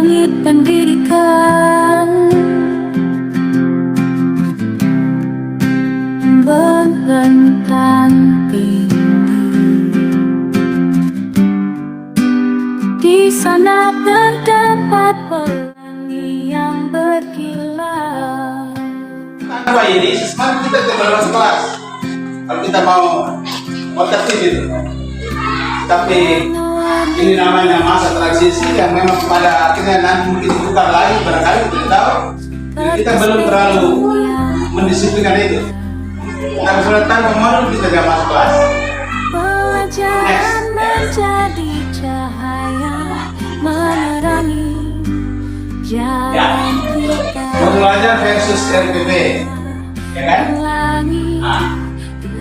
langit pendidikan, bentang tinggi. Di sana terdapat pelangi yang berkilau. Apa ini? Sekarang kita terbatas kelas. Kalau kita mau tertib itu. Tapi ini namanya masa transisi yang memang pada akhirnya nanti mungkin ditukar lagi, barangkali tidak tahu. Jadi kita belum terlalu mendisiplinkan itu. Tapi sudah tahu kemarin kita tidak masuk kelas. Pelajaran menjadi cahaya menerangi jalan kita. Modul ajar versus RPP, ya kan?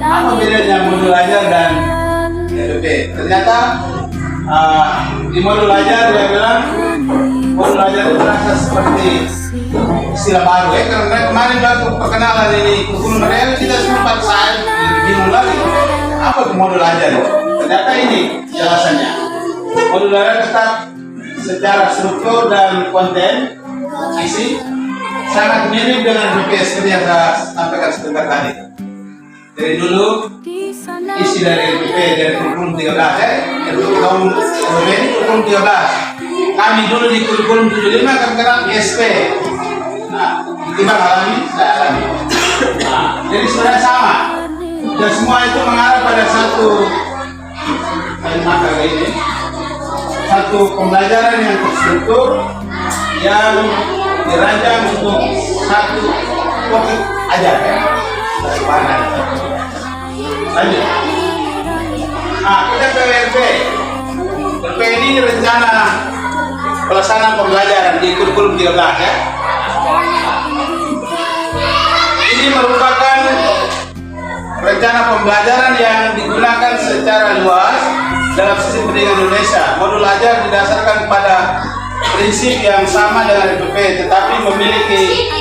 Apa bedanya modul ajar dan RPP? Ternyata di modul ajar dia bilang modul ajar itu terasa seperti istilah baru ya, karena kemarin waktu perkenalan ini kurikulum mereka kita sempat saat bingung lagi apa itu modul ajar itu. Ternyata ini jelasannya. Modul ajar tetap secara struktur dan konten isi sangat mirip dengan RPP seperti yang saya sampaikan sebentar tadi. Dari dulu isi dari RPP dari kurikulum 13 kurikulum ini kurikulum 13. Kami dulu di kurikulum 75 kami kenal SP. Nah, kita alami, saya alami. Nah, jadi sebenarnya sama. Dan semua itu mengarah pada satu ini, satu pembelajaran yang terstruktur yang dirancang untuk satu topik aja ya. Lanjut. Nah, kita ke RP. RP ini rencana pelaksanaan pembelajaran di kurikulum 13 ya. Ini merupakan rencana pembelajaran yang digunakan secara luas dalam sistem pendidikan Indonesia. Modul ajar didasarkan pada prinsip yang sama dengan RPP, tetapi memiliki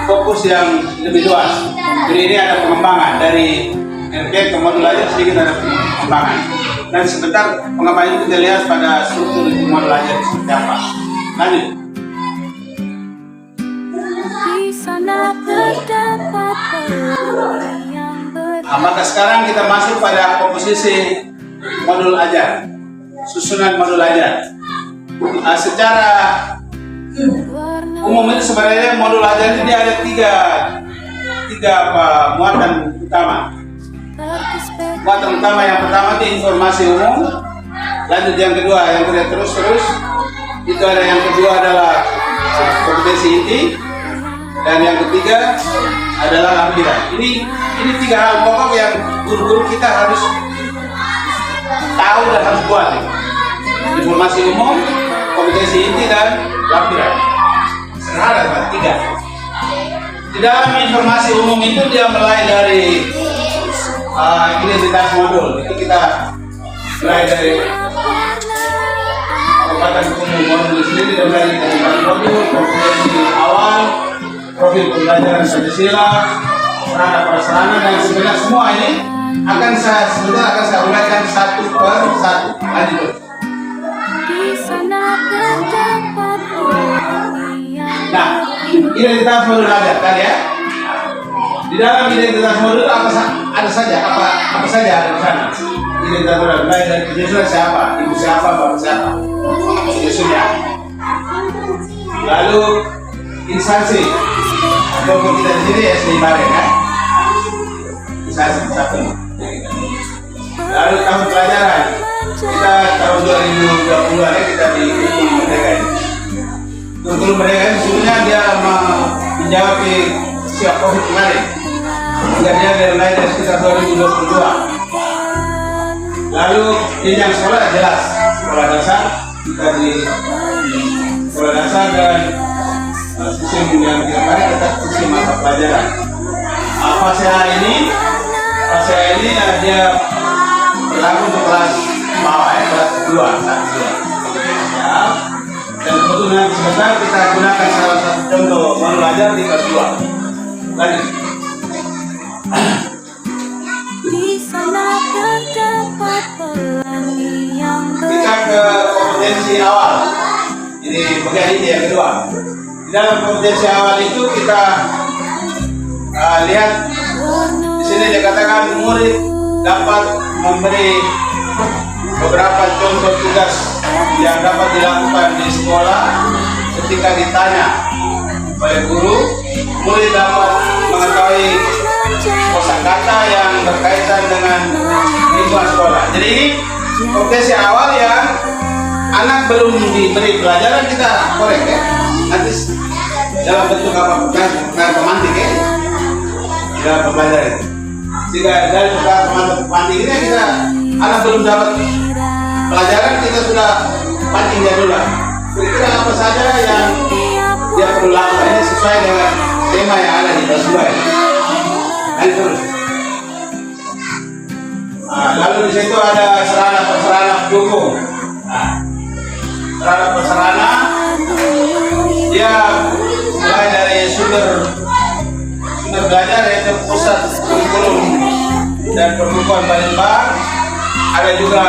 fokus yang lebih luas. Jadi ini ada pengembangan dari RPP ke modul ajar, sedikit ada pengembangan. Dan sebentar pengembangan itu kita lihat pada struktur modul ajar seperti apa. Lanjut. Maka sekarang kita masuk pada komposisi modul ajar, susunan modul ajar. Secara umum itu sebenarnya modul ajar ini ada tiga muatan utama. Muatan utama yang pertama itu informasi umum, lanjut yang kedua, yang terus itu ada yang kedua adalah kompetensi inti, dan yang ketiga adalah lampiran. Ini tiga hal pokok yang guru-guru kita harus tahu dan harus buat. Informasi umum, kompetensi inti, dan lampiran. Sederhana, tiga. Di dalam informasi umum itu dia mulai dari identitas modul. Itu kita mulai dari kekuatan umum modul sendiri, dan dari identitas modul, kompetensi awal, profil pembelajaran Pancasila, sarana prasarana, dan sebenarnya semua ini akan saya uraikan satu per satu. Lanjut. Nah, identitas modul ajar kan ya. Di dalam identitas modul apa saja ada di sana. Identitas modul mulai dari jenisnya siapa, ibu siapa, bapak siapa, jenisnya. Lalu instansi, logo kita di sini SD Bareng kan. Instansi satu. Lalu tahun pelajaran kita tahun 2020 ya, kita di kurikulum merdeka ini. Kurikulum merdeka ini sebenarnya dia menjawab siap COVID kemarin. Sehingga dia mulai dari sekitar 2022. Lalu jenjang sekolah jelas, sekolah dasar kita di sekolah dasar, dan sistem yang kita pakai tetap sistem mata pelajaran. Fase A ini dia berlaku untuk kelas bawah ya, kelas 2, 1, 2. Ya. Dan kebetulan sebentar kita gunakan salah satu contoh modul ajar di kelas 2. Lanjut. Kita ke kompetensi awal. Jadi bagian ini yang kedua. Di dalam kompetensi awal itu kita lihat di sini dikatakan murid dapat memberi beberapa contoh tugas yang dapat dilakukan di sekolah ketika ditanya oleh guru. Murid dapat mengetahui kosakata yang berkaitan dengan lingkungan sekolah. Jadi ini kompetensi awal yang anak belum diberi pelajaran, kita korek ya. Nanti dalam bentuk apa pemantik ya, dalam pembelajaran. Jika dari pemantik ini kita anak belum dapat pelajaran, kita sudah panting dia dulu. Kira-kira apa saja yang dia perlu lakukan ini sesuai dengan tema yang ada di kelas 2 ya. Dan terus. Lalu di situ ada sarana-prasarana pendukung. Sarana-prasarana dia mulai dari sumber belajar yaitu pusat kurikulum dan perbukuan Palembang. Ada juga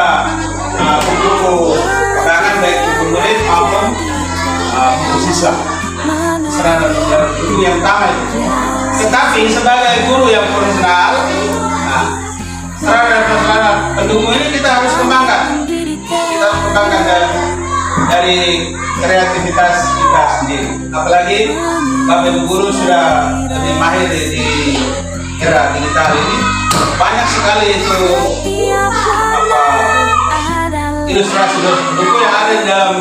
buku pegangan baik buku murid maupun buku siswa. Sarana pendukung yang utama itu. Tetapi sebagai guru yang profesional, sarana pendukung ini kita harus kembangkan. Kita harus kembangkan dari kreativitas kita sendiri. Apalagi Bapak Ibu guru sudah lebih mahir di era digital ini. Banyak sekali itu ilustrasi buku yang ada di dalam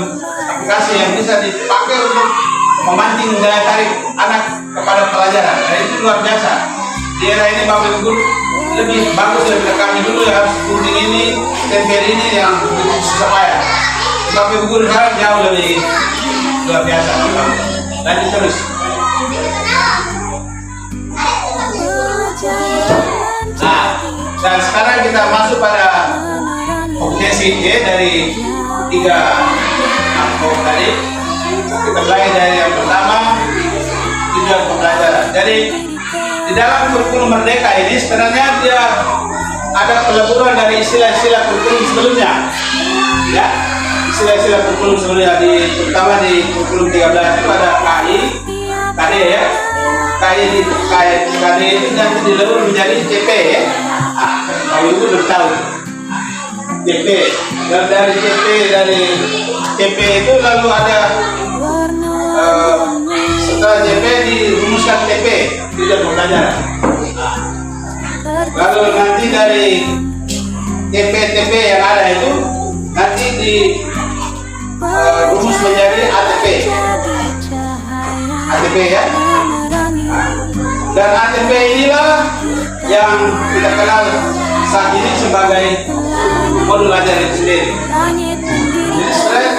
aplikasi yang bisa dipakai untuk memancing daya tarik anak kepada pelajaran. Dan itu luar biasa. Di era ini Bapak Ibu guru lebih bagus daripada kami dulu yang harus gunting ini, tempel ini yang susah payah. Bapak Ibu guru sekarang jauh lebih luar biasa. Lanjut terus. Nah, dan sekarang kita masuk pada kompetensi dari 3 angkot tadi. Kita mulai dari yang pertama, tujuan pembelajaran. Jadi di dalam kurikulum Merdeka ini sebenarnya dia ada peleburan dari istilah-istilah kurikulum sebelumnya. Ya, istilah-istilah kurikulum sebelumnya terutama di kurikulum 13 itu ada KI, KD ya. KD itu nanti dilebur menjadi CP ya. Kalau itu belum tahu. CP dan dari CP itu lalu ada setelah CP dirumuskan TP tujuan pembelajaran. Lalu nanti dari TP yang ada itu nanti rumus menjadi ATP ya. Dan ATP inilah yang kita kenal saat ini sebagai modul ajar itu sendiri. Jadi sebenarnya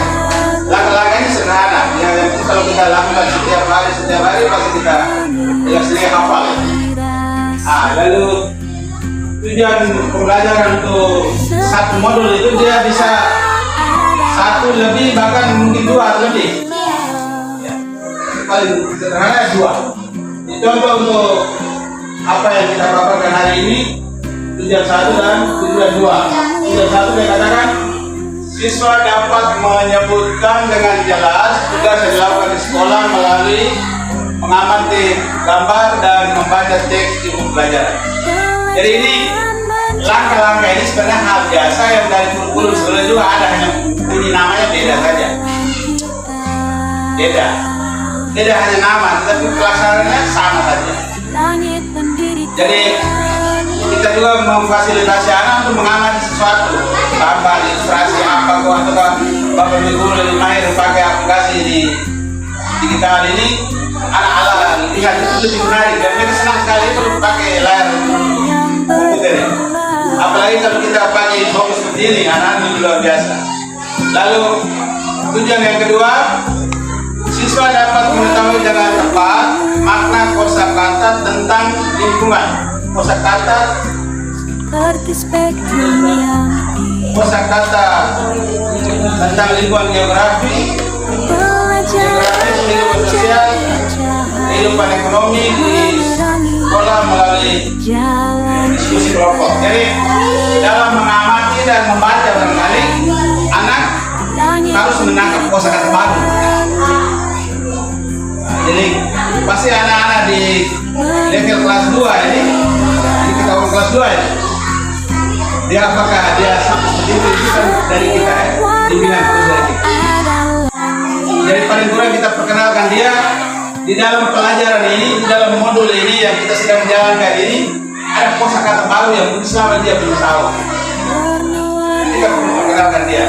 langkah-langkah ini sederhana. Yang kalau kita lakukan setiap hari pasti kita sendiri hafal. Lalu tujuan pembelajaran untuk satu modul itu dia bisa 1 lebih, bahkan mungkin 2 atau lebih. Ya. Paling sederhana 2. Contoh untuk apa yang kita paparkan hari ini, tujuan 1 dan tujuan 2. Tujuan 1 dia katakan siswa dapat menyebutkan dengan jelas tugas yang dilakukan di sekolah melalui mengamati gambar dan membaca teks di buku pelajaran. Jadi ini langkah-langkah ini sebenarnya hal biasa yang dari kurikulum sebelumnya juga ada, hanya bunyi namanya beda saja. Beda hanya nama, tetapi pelaksanaannya sama saja. Jadi kita juga memfasilitasi anak untuk mengamati sesuatu, gambar, ilustrasi apa atau Bapak Ibu guru lebih mahir pakai aplikasi di digital ini, anak-anak lihat itu lebih menarik dan mereka senang sekali itu pakai layar komputer. Apalagi kalau kita pakai fokus seperti ini, anak-anak luar biasa. Lalu tujuan yang kedua, siswa dapat mengetahui dengan tepat makna kosakata tentang lingkungan. Kosakata tentang lingkungan geografi, kehidupan sosial, kehidupan ekonomi di sekolah melalui diskusi kelompok. Jadi dalam mengamati dan membaca barangkali anak harus menangkap kosakata baru. Jadi pasti anak-anak di level kelas 2 ini kita kelas 2 ya. Dia apakah dia seperti itu kan dari kita ya, dibilang terus dari kita. Jadi paling kurang kita perkenalkan dia di dalam pelajaran ini, di dalam modul ini yang kita sedang jalankan ini ada kosakata baru yang mungkin selama dia belum tahu. Kita perlu perkenalkan dia.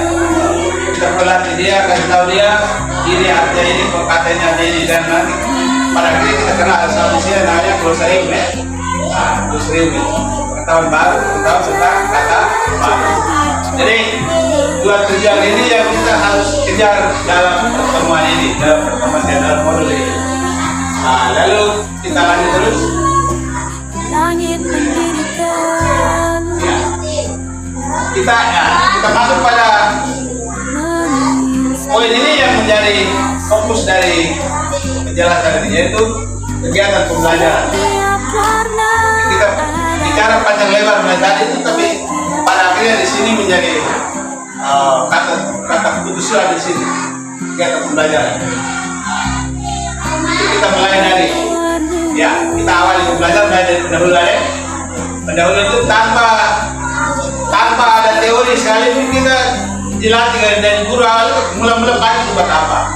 Kita pelatih dia, kasih tahu dia ini artinya ini, katanya ini dan nanti pada akhirnya kita kenal sama di sini namanya glosarium ya. Nah, glosarium itu pengetahuan baru, pengetahuan tentang kata baru. Jadi dua tujuan ini yang kita harus kejar dalam pertemuan ini, dalam modul ini. Nah, lalu kita lanjut terus. Langit mendirikan Ya. Kita masuk pada poin ini yang menjadi fokus dari penjelasan ini, yaitu kegiatan pembelajaran. Kita bicara panjang lebar tadi itu, tapi pada akhirnya di sini menjadi kata putuslah di sini kegiatan pembelajaran. Kita mulai dari kita awali pembelajaran dari pendahuluan ya. Pendahuluan itu tanpa ada teori sekali kita dilatih dari guru awal itu mula-mula pagi itu buat apa?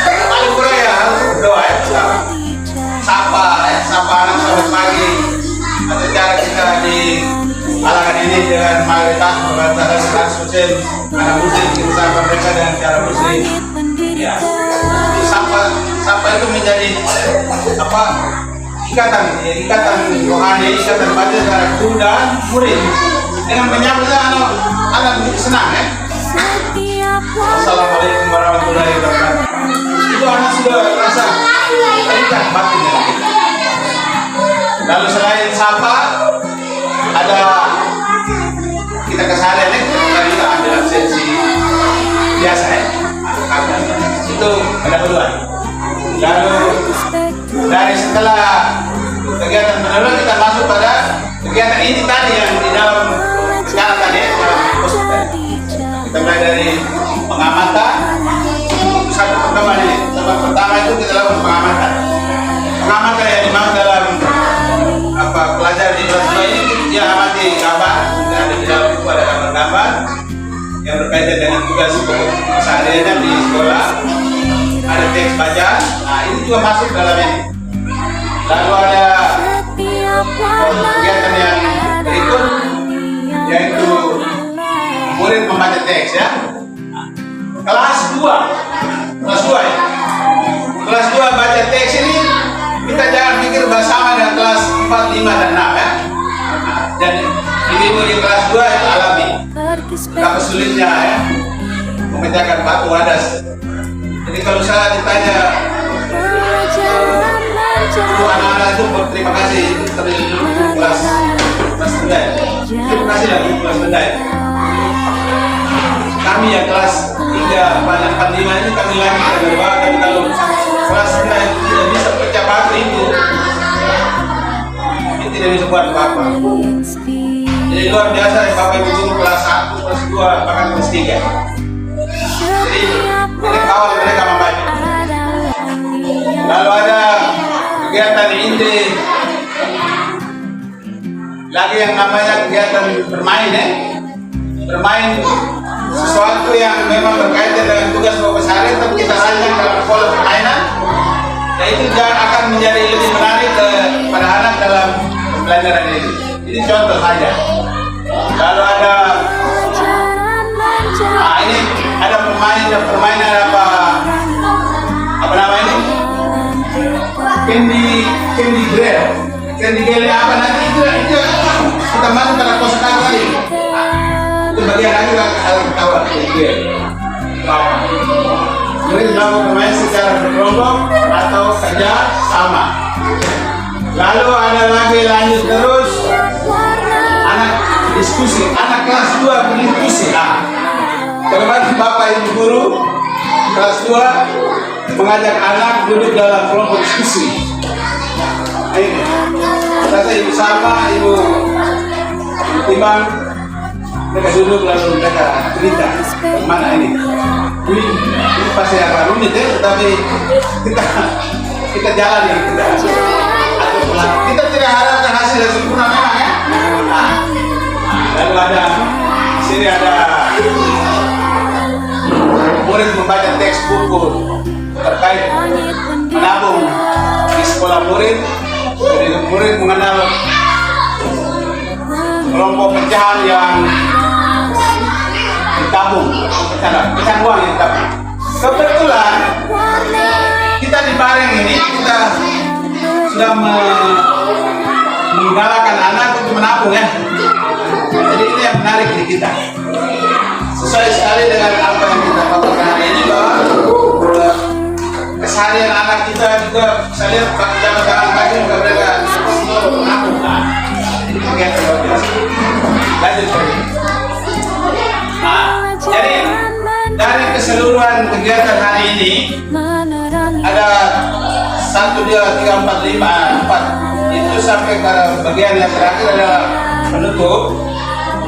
Paling kurang ya harus berdoa ya pertama. Sapa anak sampai pagi. Atau cara kita di alangan ini dengan mayoritas membaca dan 100% anak muslim kita sapa mereka dengan cara muslim. Ya, sapa itu menjadi apa? Ikatan rohani, ikatan batin antara guru dan murid. Dengan menyambut anak senang ya. Assalamualaikum warahmatullahi wabarakatuh. Itu anak sudah rasa terikat batin dengan kita. Lalu selain sapa, ada kita keseharian kita juga ambil absensi biasa ya. Itu pendahuluan. Lalu dari setelah kegiatan pendahuluan kita masuk pada kegiatan ini tadi yang di dalam sekarang tadi ya, dalam post tadi. Kita mulai dari pengamatan. Satu pertama ini, pertama itu kita lakukan pengamatan. Pengamatan yang dimaksud dalam pelajaran di kelas 2 ini dia amati gambar, dan di dalam itu ada gambar-gambar yang berkaitan dengan tugas seharian di sekolah. Ada teks bacaan, nah ini juga masuk dalam ini. Lalu ada kegiatan yang berikut, yaitu murid membaca teks ya. Kelas 2 ya. Kelas 2 baca teks ini kita jangan pikir bersama dengan kelas 4, 5 dan 6 ya. Dan ibu di kelas 2 itu alami. Apa sulitnya ya memecahkan batu wadas. Jadi kalau saya ditanya anak-anak itu berterima kasih terlebih dulu kelas rendah. Terima kasih lah kelas rendah. Kami yang kelas 3, 4, 5 ini kami lagi terbawa, tapi kalau kelas rendah itu tidak bisa pecah batu itu tidak bisa buat apa-apa. Jadi luar biasa ya Bapak Ibu guru kelas 1, kelas 2, bahkan kelas 3. Jadi ini kawal mereka membaca. Lalu ada kegiatan inti lagi yang namanya kegiatan bermain ya. Bermain sesuatu yang memang berkaitan dengan tugas pokok sehari, tapi kita rancang dalam pola permainan. Dan itu jangan akan menjadi lebih menarik kepada anak dalam pembelajaran ini. Ini contoh saja. Lalu ada ini ada permainan apa nama ini? Candy Grail apa nanti itu kita masuk dalam kosakata tadi. Itu bagian lagi harus ketawa Candy Grail. Jadi dilakukan bermain secara berkelompok atau kerja sama. Lalu ada lagi lanjut terus anak diskusi, anak kelas 2 berdiskusi. Bagaimana Bapak Ibu guru kelas 2 mengajak anak duduk dalam kelompok diskusi. Ini rasa ibu sama, ibu Timang mereka duduk lalu mereka cerita mana ini ini pasti agak rumit ya, tetapi kita jalan ya, kita atur pelan. Kita tidak harapkan hasil yang sempurna memang ya. Lalu ada di sini ada murid membaca teks buku terkait menabung di sekolah murid. Jadi murid mengenal kelompok pecahan yang ditabung, pecahan uang yang ditabung. Kebetulan kita di Bareng ini kita sudah menggalakkan anak untuk menabung ya. Jadi ini yang menarik di kita. Sesuai sekali dengan apa yang kita paparkan hari ini bahwa keseharian anak kita juga saya lihat jangan pagi juga mereka selalu menabung. Jadi kegiatan luar biasa. Lanjut lagi. Jadi dari keseluruhan kegiatan hari ini ada 1, 2, 3, 4, 5, 4 itu sampai ke bagian yang terakhir adalah penutup.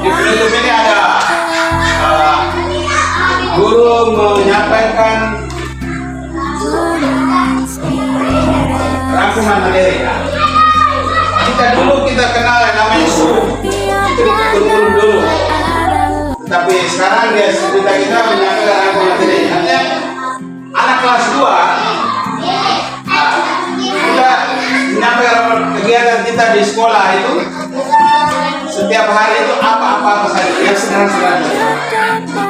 Di penutup ini ada guru menyampaikan rangkuman materi. Kita kenal yang namanya suruh itu di kurikulum dulu. Tapi sekarang dia kita menyampaikan rangkuman materi. Artinya anak kelas 2 kita menyampaikan kegiatan kita di sekolah itu setiap hari itu apa-apa saja yang sederhana.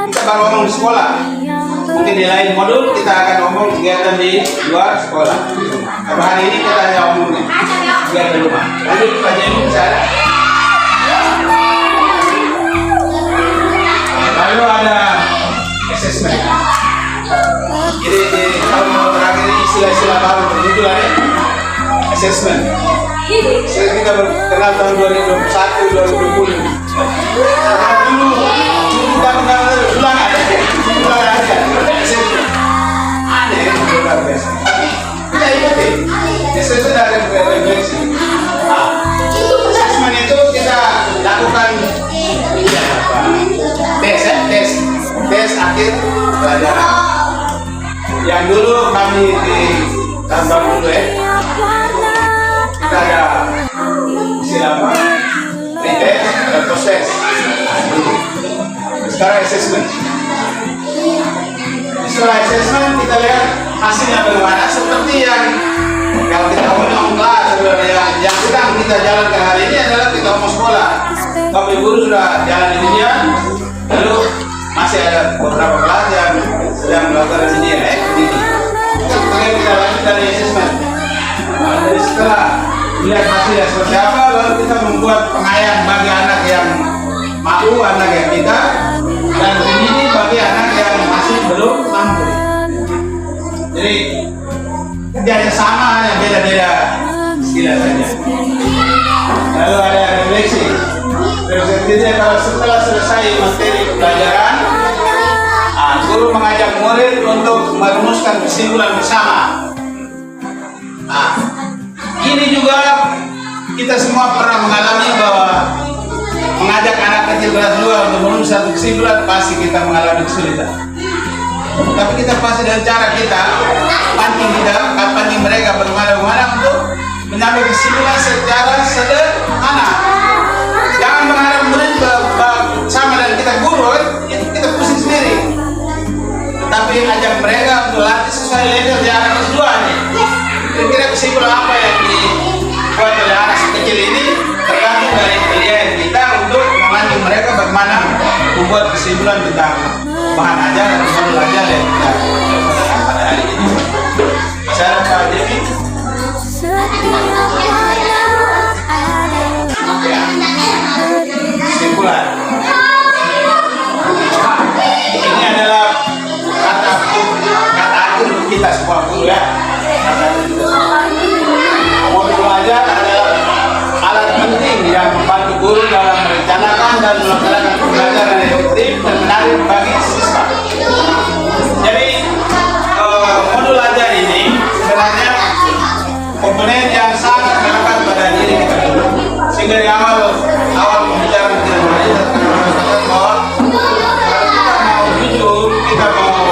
Kita baru ngomong di sekolah, mungkin di lain modul kita akan ngomong kegiatan di luar sekolah. Tapi hari ini kita hanya ngomong kegiatan rumah. Lalu pelajari misalnya. Lalu ada assessment. Jadi kalau terakhir ini istilah-istilah baru bermunculan ya. Assessment. Kita berkenal tahun 2021, 2020. Karena dulu kita mengenal ulangan aja. Assessment. Aneh, luar biasa. Kita ikuti. Assessment ada refleksi. Assessment itu kita lakukan tes akhir pelajaran. Yang dulu kami di tambang dulu ya. Kita ada istilah apa? Pretest dan proses. Sekarang assessment. Setelah assessment kita lihat hasilnya bagaimana. Seperti yang kalau kita ngomong kelas, yang sedang kita jalankan hari ini adalah kita mau sekolah. Bapak Ibu sudah jalan ini dia, lalu masih ada beberapa kelas yang sedang melakukan sendiri ya. Kemudian kita lanjut dari assessment. Jadi setelah melihat hasilnya seperti apa, lalu kita membuat pengayaan bagi anak yang mampu, anak yang tidak, dan ini bagi anak yang masih belum mampu. Jadi kerjanya sama, hanya beda-beda istilah saja. Lalu ada refleksi. Refleksi ini kalau setelah selesai materi pelajaran, guru mengajak murid untuk merumuskan kesimpulan bersama. Ini juga kita semua pernah mengalami bahwa mengajak anak kecil kelas 2 untuk menulis satu kesimpulan pasti kita mengalami kesulitan. Tapi kita pasti dengan cara kita pancing mereka bagaimana untuk mengambil kesimpulan secara sederhana. Jangan mengharap murid sama dengan kita guru, itu kita pusing sendiri. Tetapi ajak mereka untuk latih sesuai level di anak kelas 2 nih. Kira-kira kesimpulan apa yang dibuat oleh anak kecil ini tergantung dari pilihan kita untuk memancing mereka bagaimana membuat kesimpulan tentang bahan ajar dan modul ajar yang kita lakukan pada hari ini. Saya Pak Devi. Kesimpulan. Ini adalah kata akhir kita semua guru ya. Modul ajar adalah alat penting yang membantu guru dalam merencanakan dan melaksanakan pembelajaran yang efektif dan menarik bagi siswa. Jadi modul ajar ini sebenarnya komponen yang sangat melekat pada diri kita dulu. Sehingga dari awal pembicaraan kita mengatakan bahwa kalau kita mau jujur, kita mau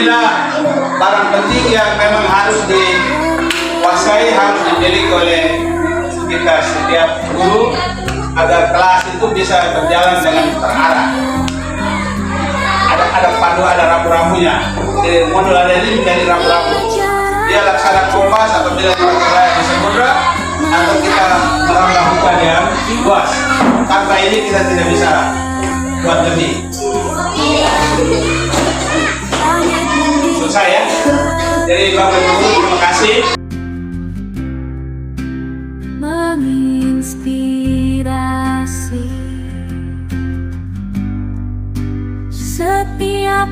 apabila barang penting yang memang harus dikuasai, harus dimiliki oleh kita setiap guru agar kelas itu bisa berjalan dengan terarah. Ada pandu, ada rambu-rambunya. Jadi modul ada ini menjadi rambu-rambu. Dia laksana kompas apabila kita berada di samudra atau kita merambah hutan yang luas. Tanpa ini kita tidak bisa buat lebih. Selesai ya. Jadi Bapak Ibu terima kasih. Menginspirasi setiap